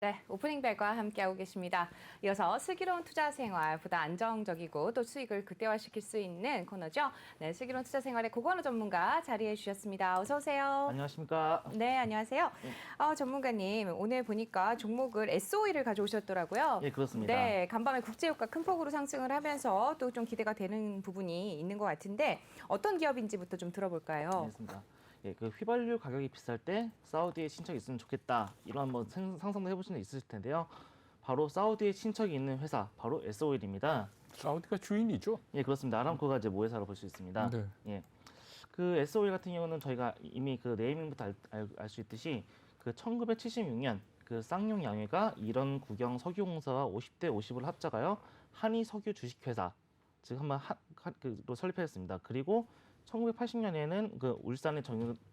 네, 오프닝 벨과 함께하고 계십니다. 이어서 슬기로운 투자 생활, 보다 안정적이고 또 수익을 극대화시킬 수 있는 코너죠. 네, 슬기로운 투자 생활의 고건우 전문가 자리해 주셨습니다. 어서 오세요. 안녕하십니까. 네, 안녕하세요. 전문가님, 오늘 보니까 종목을 SOE를 가져오셨더라고요. 예, 그렇습니다. 네, 간밤에 국제유가 큰 폭으로 상승을 하면서 또 좀 기대가 되는 부분이 있는 것 같은데 어떤 기업인지부터 좀 들어볼까요? 알겠습니다. 예, 그 휘발유 가격이 비쌀 때 사우디에 친척이 있으면 좋겠다. 이런 한번 상상도 해보신 적 있으실 텐데요. 바로 사우디에 친척이 있는 회사, 바로 S-오일입니다. 사우디가 주인이죠. 예, 그렇습니다. 아람코가 이제 모회사로 볼 수 있습니다. 네. 예, 그 S-오일 같은 경우는 저희가 이미 그 네이밍부터 알 수 있듯이 그 1976년 그 쌍용 양회가 이런 국영 석유공사와 50대 50을 합작하여 한희 석유 주식회사, 즉 한번 그로 설립했습니다. 그리고 1980년에는 그 울산의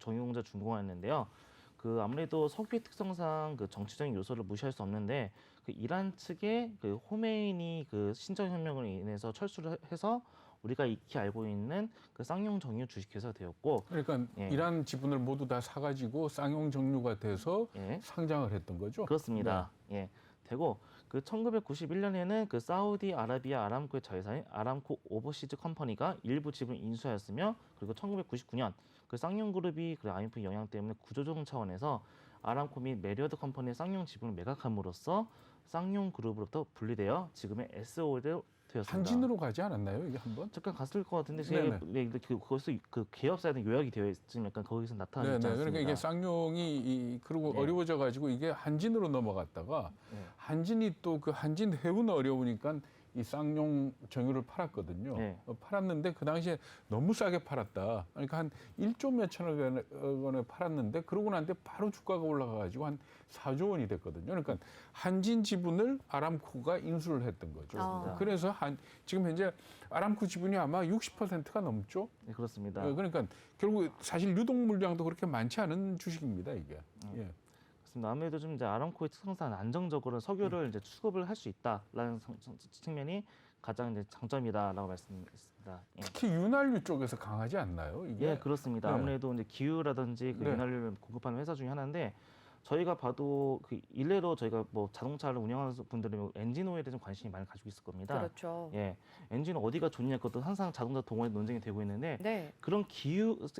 정유공자 준공했는데요. 그 아무래도 석유의 특성상 그 정치적인 요소를 무시할 수 없는데 그 이란 측의 그 호메이니 그 신정혁명으로 인해서 철수를 해서 우리가 익히 알고 있는 그 쌍용 정유 주식회사가 되었고, 그러니까 예. 이란 지분을 모두 다 사가지고 쌍용 정유가 돼서 예. 상장을 했던 거죠. 그렇습니다. 예. 되고 그 1991년에는 그 사우디 아라비아 아람코의 자회사인 아람코 오버시즈 컴퍼니가 일부 지분을 인수하였으며, 그리고 1999년 그 쌍용그룹이 그 IMF 영향 때문에 구조조정 차원에서 아람코 및 메리어드 컴퍼니의 쌍용 지분을 매각함으로써 쌍용그룹으로부터 분리되어 지금의 S-오일로 되었습니다. 한진으로 가지 않았나요, 이게 한번? 잠깐 갔을 것 같은데 제가 그것도 그 계열사에는 요약이 되어 있으면 약간 거기서 나타나지 않습니다. 그러니까 이게 쌍용이 그리고 네. 어려워져 가지고 이게 한진으로 넘어갔다가 네. 한진이 또 그 한진 해운 어려우니까 이 쌍용 정유를 팔았거든요. 네. 팔았는데 그 당시에 너무 싸게 팔았다. 그러니까 한 1조 몇천억 원에 팔았는데 그러고 난 뒤에 바로 주가가 올라가 가지고 한 4조 원이 됐거든요. 그러니까 한진 지분을 아람코가 인수를 했던 거죠. 아. 그래서 지금 현재 아람코 지분이 아마 60%가 넘죠. 네, 그렇습니다. 그러니까 결국 사실 유동 물량도 그렇게 많지 않은 주식입니다, 이게. 예. 그렇습니다. 아무래도 좀 이제 아람코의 특성상 안정적으로 석유를 이제 수급을 할 수 있다라는 측면이 가장 이제 장점이다라고 말씀드렸습니다. 예. 특히 윤활유 쪽에서 강하지 않나요, 이게? 예, 그렇습니다. 네. 아무래도 이제 기유라든지 그 네. 윤활유를 공급하는 회사 중에 하나인데, 저희가 봐도 그 일례로 저희가 뭐 자동차를 운영하는 분들이 엔진 오일에 좀 관심이 많이 가지고 있을 겁니다. 그렇죠. 예, 엔진 어디가 좋냐 그것도 항상 자동차 동호회 논쟁이 되고 있는데, 네. 그런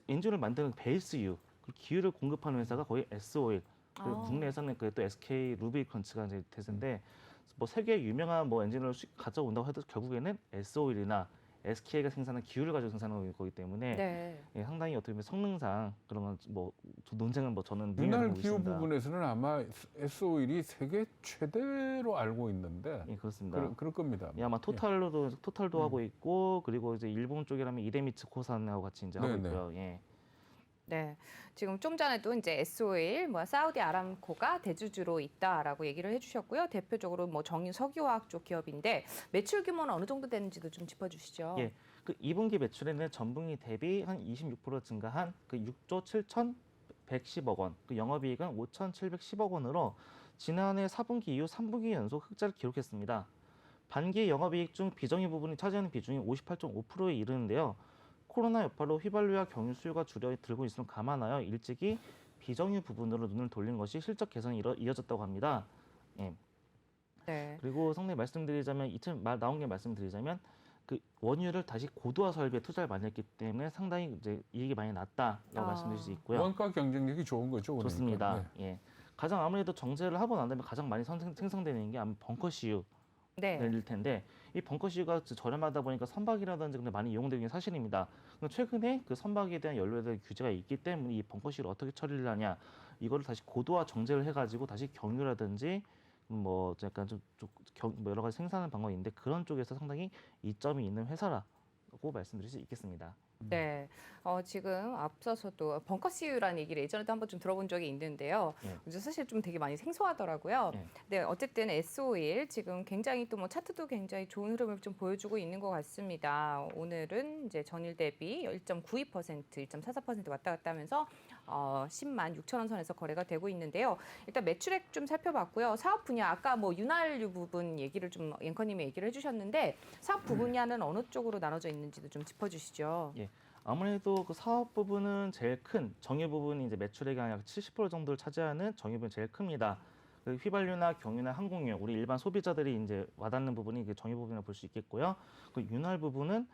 엔진을 만드는 베이스유, 그 기유를 공급하는 회사가 거의 S-오일. 그리고 국내에서는 그 또 SK 루비컨츠가 이제 대세인데, 뭐 세계 유명한 뭐 엔진을 가져온다고 해도 결국에는 S-오일이나 SK가 생산한 기유를 가지고 생산하는 거기 때문에 네. 예, 상당히 어떻게 보면 성능상 그런 건 뭐 논쟁은 뭐 저는 윤활 보고 기후 있습니다. 부분에서는 아마 S-오일이 세계 최대로 알고 있는데 예, 그렇습니다. 그럴 겁니다. 예, 아마 토탈도 하고 있고, 그리고 이제 일본 쪽이라면 이데미츠 코산하고 같이 이제 하고 네네. 있고요. 예. 네, 지금 좀 전에도 이제 S-오일, 뭐 사우디 아람코가 대주주로 있다라고 얘기를 해주셨고요. 대표적으로 뭐 정유 석유화학 쪽 기업인데 매출 규모는 어느 정도 되는지도 좀 짚어주시죠. 예, 그 2분기 매출에는 전분기 대비 한 26% 증가한 그 6조 7,110억 원, 그 영업이익은 5,710억 원으로 지난해 4분기 이후 3분기 연속 흑자를 기록했습니다. 반기 영업이익 중 비정유 부분이 차지하는 비중이 58.5%에 이르는데요. 코로나 여파로 휘발유와 경유 수요가 줄어들고 있음을 감안하여 일찍이 비정유 부분으로 눈을 돌린 것이 실적 개선이 이어졌다고 합니다. 예. 네. 그리고 상당히 말씀드리자면 나온 게 말씀드리자면 그 원유를 다시 고도화 설비에 투자를 많이 했기 때문에 상당히 이제 이익이 많이 났다라고 말씀드릴 수 있고요. 원가 경쟁력이 좋은 거죠. 그러니까. 좋습니다. 네. 예. 가장 아무래도 정제를 하고 난 다음에 가장 많이 생성되는 게 아마 벙커CU 네. 일 텐데, 이 벙커CU가 저렴하다 보니까 선박이라든지 근데 많이 이용되는 게 사실입니다. 근데 최근에 그 선박에 대한 연료에 대한 규제가 있기 때문에 이 벙커CU를 어떻게 처리를 하냐, 이거를 다시 고도화 정제를 해가지고 다시 경유라든지 뭐 약간 뭐 여러 가지 생산하는 방법이 있는데, 그런 쪽에서 상당히 이점이 있는 회사라고 말씀드릴 수 있겠습니다. 네, 지금 앞서서도 벙커CU라는 얘기를 예전에도 한번 좀 들어본 적이 있는데요. 예. 이제 사실 좀 되게 많이 생소하더라고요. 예. 네, 어쨌든 S-오일 지금 굉장히 또 뭐 차트도 굉장히 좋은 흐름을 좀 보여주고 있는 것 같습니다. 오늘은 이제 전일 대비 1.92%, 1.44% 왔다 갔다 하면서 10만 6천 원 선에서 거래가 되고 있는데요. 일단 매출액 좀 살펴봤고요. 사업 분야 아까 뭐 윤활유 부분 얘기를 좀 앵커님이 얘기를 해주셨는데 사업 분야는 어느 쪽으로 나눠져 있는지도 좀 짚어주시죠. 예. 아무래도 그 사업 부분은 제일 큰 정유 부분이 이제 매출액의 약 70% 정도를 차지하는 정유 부분이 제일 큽니다. 그 휘발유나 경유나 항공유, 우리 일반 소비자들이 이제 와닿는 부분이 그 정유 부분이라고 볼 수 있겠고요. 그 윤활 부분은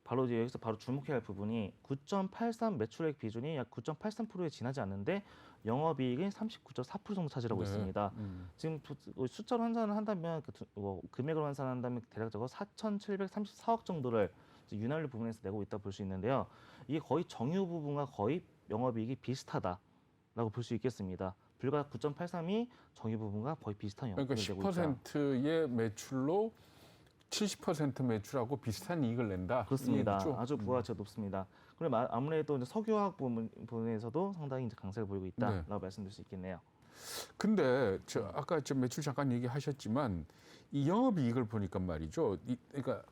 바로 이제 여기서 바로 주목해야 할 부분이 9.83 매출액 비중이 약 9.83%에 지나지 않는데 영업이익은 39.4% 정도 차지하고 있습니다. 지금 숫자로 환산을 한다면 금액으로 환산한다면 대략적으로 4,734억 정도를 윤활유 부분에서 내고 있다 볼 수 있는데요. 이게 거의 정유 부분과 거의 영업이익이 비슷하다라고 볼 수 있겠습니다. 불과 9.83이 정유 부분과 거의 비슷한 그러니까 영업이익을 내고 있다. 10%의 매출로 70% 매출하고 비슷한 이익을 낸다. 그렇습니다. 이 얘기죠? 아주 부가가치가 높습니다. 그리고 아무래도 이제 석유화학 부분에서도 상당히 이제 강세를 보이고 있다라고 말씀드릴 수 있겠네요. 근데 아까 매출 잠깐 얘기하셨지만 이 영업이익을 보니까 말이죠. 그러니까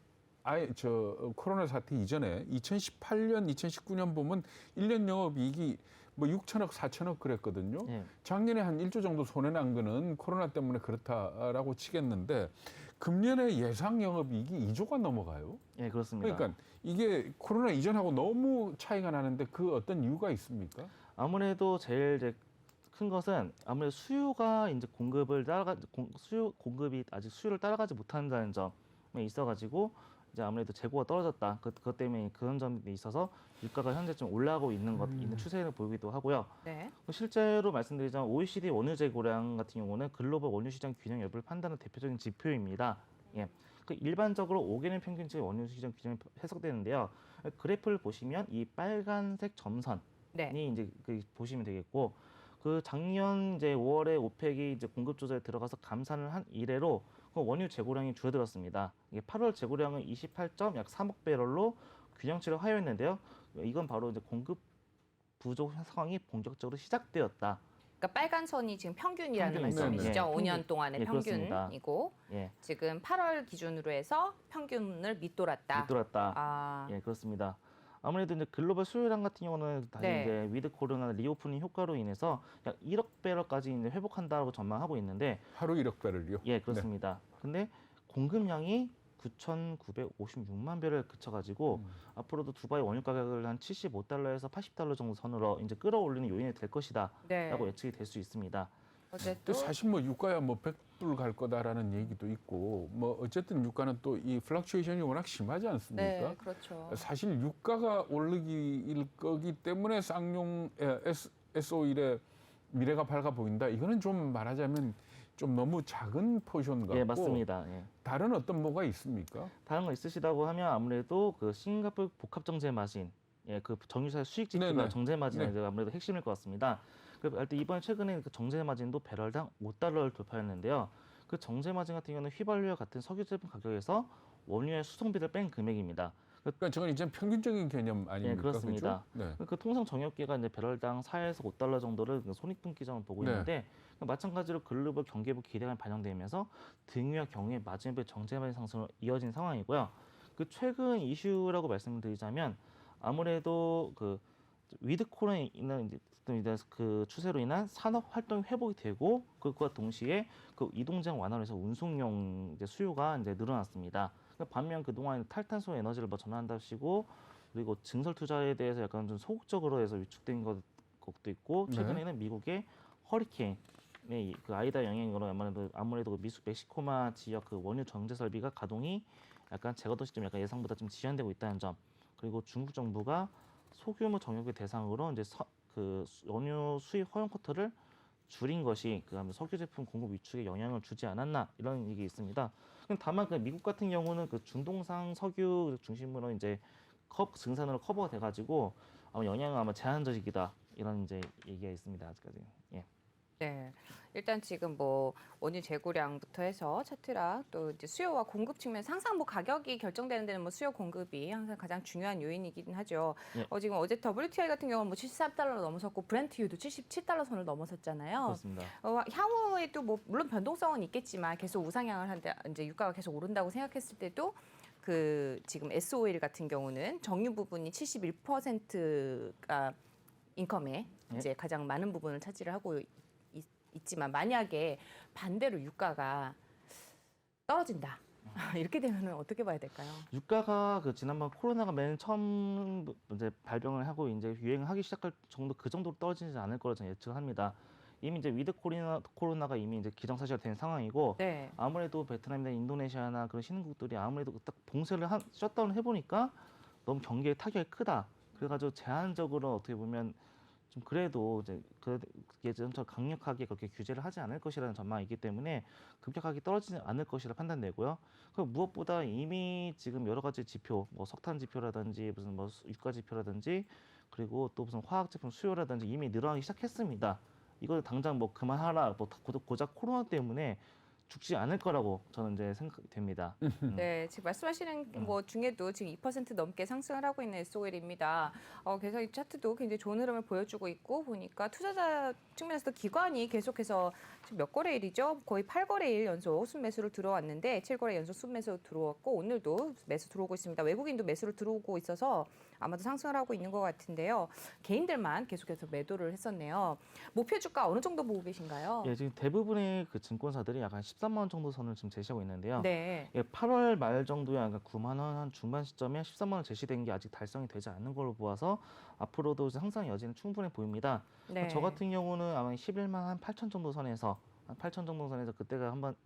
코로나 사태 이전에 2018년, 2019년 보면 1년 영업이익이 뭐 6천억, 4천억 그랬거든요. 작년에 한 1조 정도 손해 난 거는 코로나 때문에 그렇다라고 치겠는데 금년에 예상 영업이익이 2조가 넘어가요. 예, 그렇습니다. 그러니까 이게 코로나 이전하고 너무 차이가 나는데 그 어떤 이유가 있습니까? 아무래도 제일 이제 큰 것은 아무래도 수요가 이제 공급이 아직 수요를 따라가지 못한다는 점에 있어가지고 이제 아무래도 재고가 떨어졌다. 그것 때문에 그런 점에 있어서 유가가 현재 좀 올라가고 있는 추세를 보이기도 하고요. 네. 실제로 말씀드리자면 OECD 원유 재고량 같은 경우는 글로벌 원유 시장 균형 여부를 판단하는 대표적인 지표입니다. 그 일반적으로 5개년 평균치 원유 시장 균형이 해석되는데요. 그래프를 보시면 이 빨간색 점선이 이제 보시면 되겠고, 그 작년 이제 5월에 오펙이 이제 공급 조절에 들어가서 감산을 한 이래로 그 원유 재고량이 줄어들었습니다. 이게 8월 재고량은 28약 3억 배럴로 균형치를 하회했는데요. 이건 바로 이제 공급 부족 상황이 본격적으로 시작되었다. 그러니까 빨간 선이 지금 평균이라는 평균입니다. 말씀이시죠. 네. 5년 동안의 그렇습니다. 평균이고 예, 지금 8월 기준으로 해서 평균을 밑돌았다. 밑돌았다. 아, 예, 그렇습니다. 아무래도 이제 글로벌 수요량 같은 경우는 다시 네. 이제 위드 코로나 리오프닝 효과로 인해서 약 1억 배럴까지 이제 회복한다고 전망하고 있는데, 하루 1억 배럴이요? 예, 그렇습니다. 근데 공급량이 9,956만 배럴 그쳐가지고 앞으로도 두바이 원유 가격을 한 75달러에서 80달러 정도 선으로 이제 끌어올리는 요인이 될 것이다라고 네. 예측이 될 수 있습니다. 어쨌든 사실 뭐 유가야 뭐 100불 갈 거다라는 얘기도 있고 뭐 어쨌든 유가는 또 이 플럭추에이션이 워낙 심하지 않습니까? 네, 그렇죠. 사실 유가가 오르기일 거기 때문에 쌍용 S-오일의 미래가 밝아 보인다. 이거는 좀 말하자면 좀 너무 작은 포션 같고 예, 맞습니다. 예. 다른 어떤 뭐가 있습니까? 다른 거 있으시다고 하면 아무래도 그 싱가포르 복합 정제 마진, 그 정유사의 수익 지표가 네네. 정제 마진이 네. 아무래도 핵심일 것 같습니다. 그래서 이번에 최근에 그 정제 마진도 배럴당 5달러를 돌파했는데요. 그 정제 마진 같은 경우는 휘발유와 같은 석유 제품 가격에서 원유의 수송비를 뺀 금액입니다. 그러니까 저건 이제 평균적인 개념 아닙니까? 예, 그렇습니다. 그죠? 네. 그 통상 정유업계가 이제 배럴당 4에서 5달러 정도를 그 손익분기점을 보고 네. 있는데, 마찬가지로 글로벌 경기부 기대감이 반영되면서 등유와 경유의 마진배 정제 마진 상승으로 이어진 상황이고요. 그 최근 이슈라고 말씀드리자면 아무래도 그 위드 코로나에 인한 그 추세로 인한 산업 활동이 회복이 되고, 그것과 동시에 그 이동장 완화로 해서 운송용 이제 수요가 이제 늘어났습니다. 반면 그동안 탈탄소 에너지를 뭐 전환한다시고, 그리고 증설 투자에 대해서 약간 좀 소극적으로 해서 위축된 것도 있고, 최근에는 미국의 허리케인의 그 아이다 영향으로 아무래도 멕시코마 지역 그 원유 정제 설비가 가동이 약간 제거도 시점 약간 예상보다 좀 지연되고 있다는 점, 그리고 중국 정부가 소규모 정유업을 대상으로 이제 그 원유 수입 허용 쿼터를 줄인 것이 그 석유 제품 공급 위축에 영향을 주지 않았나, 이런 얘기 있습니다. 다만 그 미국 같은 경우는 그 중동산 석유 중심으로 이제 증산으로 커버가 돼가지고 아마 영향은 아마 제한적이다, 이런 이제 얘기가 있습니다. 아직까지. 예. 네, 일단 지금 뭐 원유 재고량부터 해서 차트랑 또 이제 수요와 공급 측면, 항상 뭐 가격이 결정되는 데는 뭐 수요 공급이 항상 가장 중요한 요인이긴 하죠. 예. 지금 어제 WTI 같은 경우는 뭐 73달러 넘어섰고 브렌트유도 77달러 선을 넘어섰잖아요. 그렇습니다. 향후에도 뭐 물론 변동성은 있겠지만 계속 우상향을 한데 이제 유가가 계속 오른다고 생각했을 때도 그 지금 S-오일 같은 경우는 정유 부분이 71%가 인컴에 예. 이제 가장 많은 부분을 차지를 하고 있지만, 만약에 반대로 유가가 떨어진다 이렇게 되면 어떻게 봐야 될까요? 유가가 그 지난번 코로나가 맨 처음 이제 발병을 하고 이제 유행을 하기 시작할 정도, 그 정도로 떨어지지 않을 거라 저는 예측합니다. 이미 이제 위드 코로나가 이미 이제 기정사실화된 상황이고 네. 아무래도 베트남이나 인도네시아나 그런 신흥국들이 아무래도 딱 봉쇄를 셧다운을 해보니까 너무 경기에 타격이 크다. 그래가지고 제한적으로 어떻게 보면 좀 그래도 이제 예전처럼 강력하게 그렇게 규제를 하지 않을 것이라는 전망이 있기 때문에 급격하게 떨어지지 않을 것이라 판단되고요. 그리고 무엇보다 이미 지금 여러 가지 지표, 뭐 석탄 지표라든지 무슨 뭐 유가 지표라든지 그리고 또 무슨 화학 제품 수요라든지 이미 늘어나기 시작했습니다. 이걸 당장 뭐 그만하라, 뭐 고작 코로나 때문에 죽지 않을 거라고 저는 이제 생각됩니다. 네, 지금 말씀하시는 뭐 중에도 지금 2% 넘게 상승을 하고 있는 SOL입니다. 그래서 이 차트도 굉장히 좋은 흐름을 보여주고 있고 보니까 투자자 측면에서도 기관이 계속해서 지금 몇 거래일이죠? 거의 8거래일 연속 순매수를 들어왔는데 7거래 연속 순매수 들어왔고 오늘도 매수 들어오고 있습니다. 외국인도 매수를 들어오고 있어서 아마도 상승을 하고 있는 것 같은데요. 개인들만 계속해서 매도를 했었네요. 목표 주가 어느 정도 보고 계신가요? 예, 지금 대부분의 그 증권사들이 약간 13만 원 정도 선을 지금 제시하고 있는데요. 네. 예, 8월 말 정도에 약간 9만 원 한 중반 시점에 13만 원 제시된 게 아직 달성이 되지 않는 걸로 보아서 앞으로도 상상 여지는 충분해 보입니다. 네. 저 같은 경우는 아마 11만 한 8천 정도 선에서 한 8천 정도 선에서 그때가 한번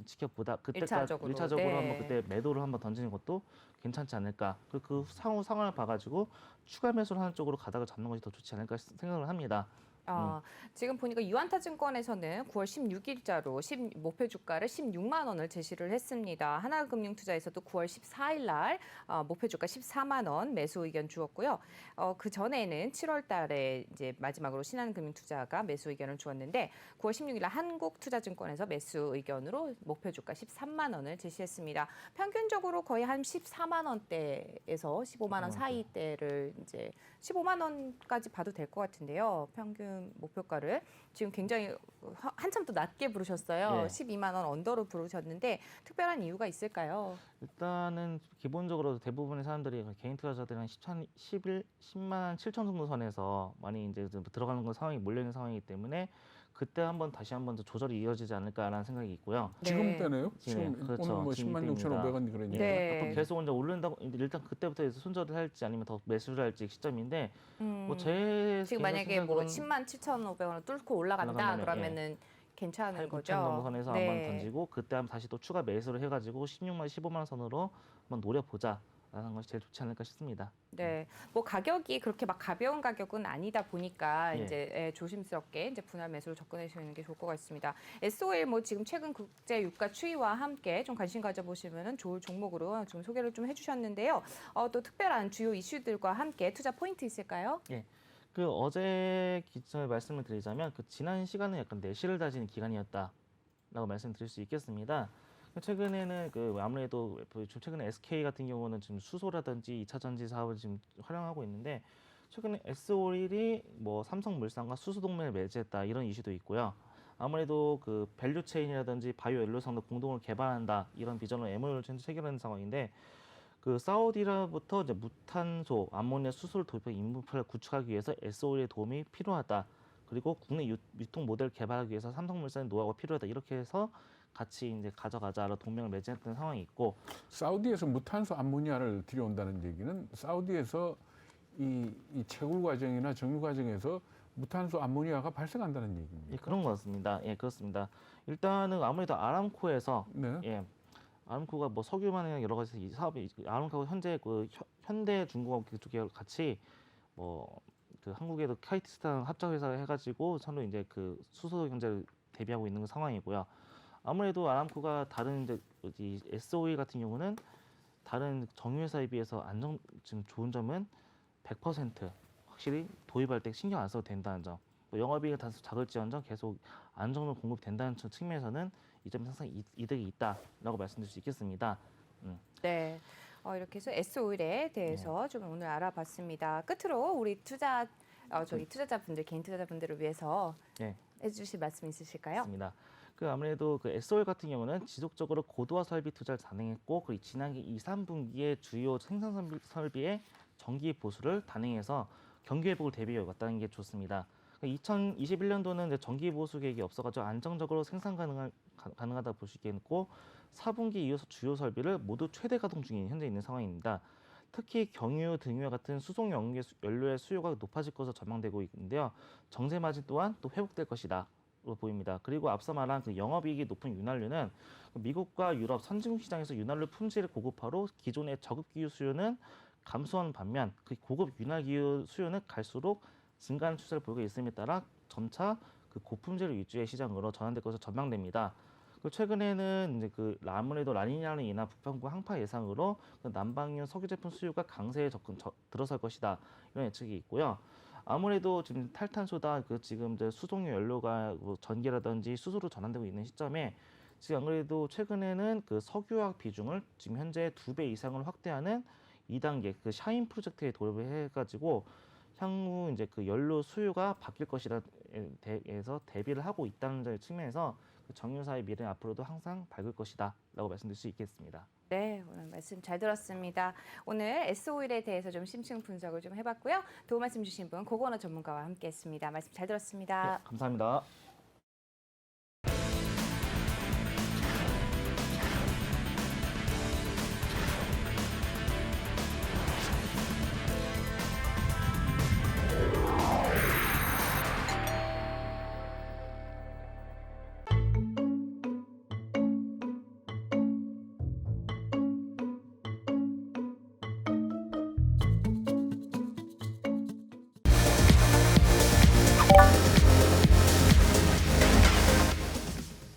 지켜보다 그때까지 일차적으로. 네. 한번 그때 매도를 한번 던지는 것도 괜찮지 않을까. 그리고 그 상호 상황을 봐가지고 추가 매수를 하는 쪽으로 가닥을 잡는 것이 더 좋지 않을까 생각을 합니다. 지금 보니까 유안타 증권에서는 9월 16일자로 목표 주가를 16만 원을 제시를 했습니다. 하나금융투자에서도 9월 14일 날 목표 주가 14만 원 매수 의견 주었고요. 그 전에는 7월 달에 이제 마지막으로 신한금융투자가 매수 의견을 주었는데 9월 16일 날 한국투자증권에서 매수 의견으로 목표 주가 13만 원을 제시했습니다. 평균적으로 거의 한 14만 원대에서 15만 원 사이대를 이제 15만 원까지 봐도 될 것 같은데요. 평균 목표가를 지금 굉장히 한참 또 낮게 부르셨어요. 예. 12만 원 언더로 부르셨는데 특별한 이유가 있을까요? 일단은 기본적으로 대부분의 사람들이 개인 투자자들이 한 10만 7천 정도 선에서 많이 이제 좀 들어가는 건 상황이 몰려 있는 상황이기 때문에 그때 다시 한번 조절이 이어지지 않을까라는 생각이 있고요. 지금 네. 때네요. 네, 지금 그렇죠. 오늘 뭐 지금 10만 6,500원 그러니까. 네. 또 계속 이제 오른다고 일단 그때부터 손절을 할지 아니면 더 매수를 할지 시점인데 뭐제 지금 만약에 뭐 10만 7,500원을 뚫고 올라간다 올라간다면, 그러면은 괜찮은 8, 9천 거죠. 정도 선에서 네. 한번 던지고 그때 한번 다시 또 추가 매수를 해가지고 16만 15만 원 선으로 한번 노려보자라는 것이 제일 좋지 않을까 싶습니다. 네, 뭐 가격이 그렇게 막 가벼운 가격은 아니다 보니까 예. 이제 조심스럽게 이제 분할 매수로 접근하시는 게 좋을 것 같습니다. SOL 뭐 지금 최근 국제 유가 추이와 함께 좀 관심 가져보시면 좋을 종목으로 좀 소개를 좀 해주셨는데요. 또 특별한 주요 이슈들과 함께 투자 포인트 있을까요? 그 어제 기점에 말씀을 드리자면 그 지난 시간은 약간 내실을 다지는 기간이었다라고 말씀드릴 수 있겠습니다. 최근에는 그 아무래도 최근에 SK 같은 경우는 지금 수소라든지 2차 전지 사업을 지금 활용하고 있는데 최근에 S51이 뭐 삼성물산과 수소 동맹을 맺었다 이런 이슈도 있고요. 아무래도 그 밸류 체인이라든지 바이오 연료상도 공동으로 개발한다 이런 비전으로 MOU를 체결하는 상황인데 그 사우디로부터 이제 무탄소, 암모니아, 수소를 도입한 인프라를 구축하기 위해서 S51의 도움이 필요하다. 그리고 국내 유통 모델 개발하기 위해서 삼성물산의 노하우가 필요하다. 이렇게 해서 같이 이제 가져가자로 동맹을 맺었던 상황이 있고 사우디에서 무탄소 암모니아를 들여온다는 얘기는 사우디에서 이 채굴 과정이나 정유 과정에서 무탄소 암모니아가 발생한다는 얘기입니다. 예, 그런 것 같습니다. 예, 그렇습니다. 일단은 아무래도 아람코에서 네. 예, 아람코가 뭐 석유만이나 여러 가지 이 사업이 아람코가 현재 그 현대중공업 그쪽에 같이 뭐 그 한국에도 카이스트랑 합작 회사 해가지고 서로 이제 그 수소 경제를 대비하고 있는 상황이고요. 아무래도 아람코가 다른 이제 이 SOE 같은 경우는 다른 정유회사에 비해서 지금 좋은 점은 100% 확실히 도입할 때 신경 안 써도 된다는 점. 뭐 영업이익이 다소 작을지언정 계속 안정적으로 공급된다는 측면에서는 이 점이 상당히 이득이 있다라고 말씀드릴 수 있겠습니다. 네. 이렇게 해서 S-오일에 대해서 좀 오늘 알아봤습니다. 끝으로 우리 저희 투자자분들, 개인 투자자분들을 위해서 네. 해주실 말씀 있으실까요? 맞습니다. 그 아무래도 그 SOL 같은 경우는 지속적으로 고도화 설비 투자를 단행했고 그 지난해 2, 3분기에 주요 생산 설비의 정기 보수를 단행해서 경기 회복을 대비해 왔다는 게 좋습니다. 2021년도는 정기 보수 계획이 없어가지고 안정적으로 생산 가능하다 볼 수 있겠고 4분기 이어서 주요 설비를 모두 최대 가동 중인 현재 있는 상황입니다. 특히 경유, 등유와 같은 수송 연료의 수요가 높아질 것으로 전망되고 있는데요. 정제 마진 또한 또 회복될 것이다. 보입니다. 그리고 앞서 말한 그 영업이익이 높은 윤활유는 미국과 유럽 선진국 시장에서 윤활유 품질 고급화로 기존의 저급 기후 수요는 감소하는 반면 그 고급 윤활기유 수요는 갈수록 증가하는 추세를 보이고 있음에 따라 점차 그 고품질 위주의 시장으로 전환될 것으로 전망됩니다. 그 최근에는 이제 그 아무래도 라니냐로 인한 북반구 항파 예상으로 그 남방유 석유 제품 수요가 강세에 들어설 것이다 이런 예측이 있고요. 아무래도 지금 탈탄소다 그 지금 이제 수송유 연료가 뭐 전기라든지 수소로 전환되고 있는 시점에 지금 안 그래도 최근에는 그 석유화학 비중을 지금 현재 2배 이상을 확대하는 2단계 그 샤인 프로젝트에 돌입을 해가지고 향후 이제 그 연료 수요가 바뀔 것이라 해서 대비를 하고 있다는 측면에서 그 정유사의 미래는 앞으로도 항상 밝을 것이다라고 말씀드릴 수 있겠습니다. 네, 오늘 말씀 잘 들었습니다. 오늘 S오일에 대해서 좀 심층 분석을 좀 해봤고요. 도움 말씀 주신 분 고건호 전문가와 함께했습니다. 말씀 잘 들었습니다. 네, 감사합니다.